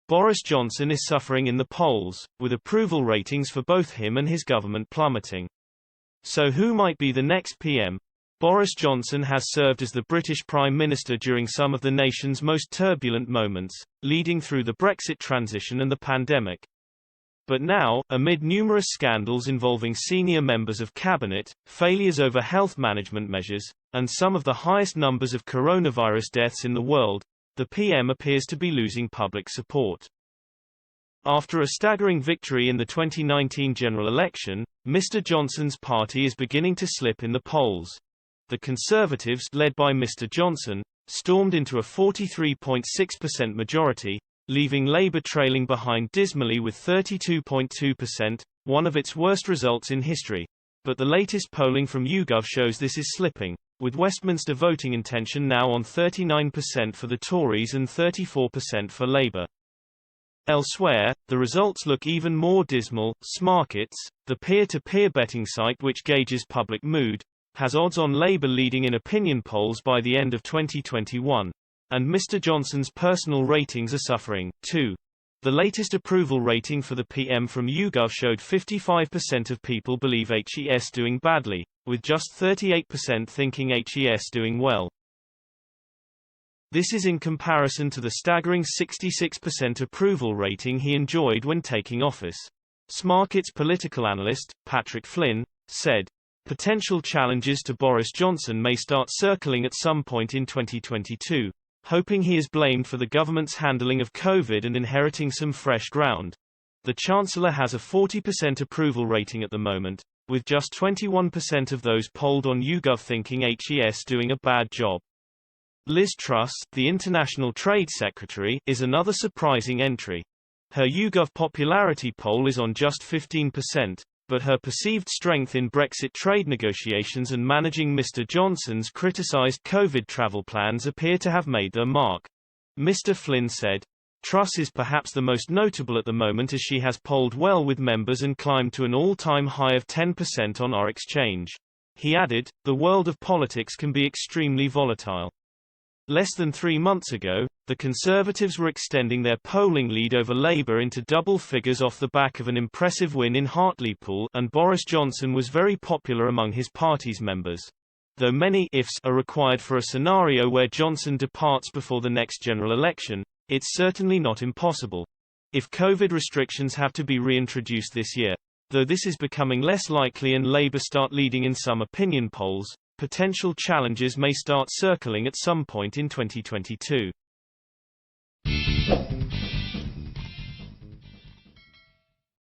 Boris Johnson is suffering in the polls, with approval ratings for both him and his government plummeting. So who might be the next PM? Boris Johnson has served as the British Prime Minister during some of the nation's most turbulent moments, leading through the Brexit transition and the pandemic. But now, amid numerous scandals involving senior members of cabinet, failures over health management measures, and some of the highest numbers of coronavirus deaths in the world, the PM appears to be losing public support. After a staggering victory in the 2019 general election, Mr. Johnson's party is beginning to slip in the polls. The Conservatives, led by Mr. Johnson, stormed into a 43.6% majority, leaving Labour trailing behind dismally with 32.2%, one of its worst results in history. But the latest polling from YouGov shows this is slipping, with Westminster voting intention now on 39% for the Tories and 34% for Labour. Elsewhere, the results look even more dismal. Smarkets, the peer-to-peer betting site which gauges public mood, has odds on Labour leading in opinion polls by the end of 2021. And Mr. Johnson's personal ratings are suffering, too. The latest approval rating for the PM from YouGov showed 55% of people believe HES doing badly, with just 38% thinking HES doing well. This is in comparison to the staggering 66% approval rating he enjoyed when taking office. Smarkets political analyst, Patrick Flynn, said, "Potential challenges to Boris Johnson may start circling at some point in 2022. Hoping he is blamed for the government's handling of COVID and inheriting some fresh ground. The Chancellor has a 40% approval rating at the moment, with just 21% of those polled on YouGov thinking HES doing a bad job." Liz Truss, the International Trade Secretary, is another surprising entry. Her YouGov popularity poll is on just 15%, but her perceived strength in Brexit trade negotiations and managing Mr. Johnson's criticised COVID travel plans appear to have made their mark. Mr. Flynn said, "Truss is perhaps the most notable at the moment as she has polled well with members and climbed to an all-time high of 10% on our exchange." He added, "The world of politics can be extremely volatile." Less than 3 months ago, the Conservatives were extending their polling lead over Labour into double figures off the back of an impressive win in Hartlepool, and Boris Johnson was very popular among his party's members. Though many ifs are required for a scenario where Johnson departs before the next general election, it's certainly not impossible. If COVID restrictions have to be reintroduced this year, though this is becoming less likely and Labour start leading in some opinion polls, potential challenges may start circling at some point in 2022.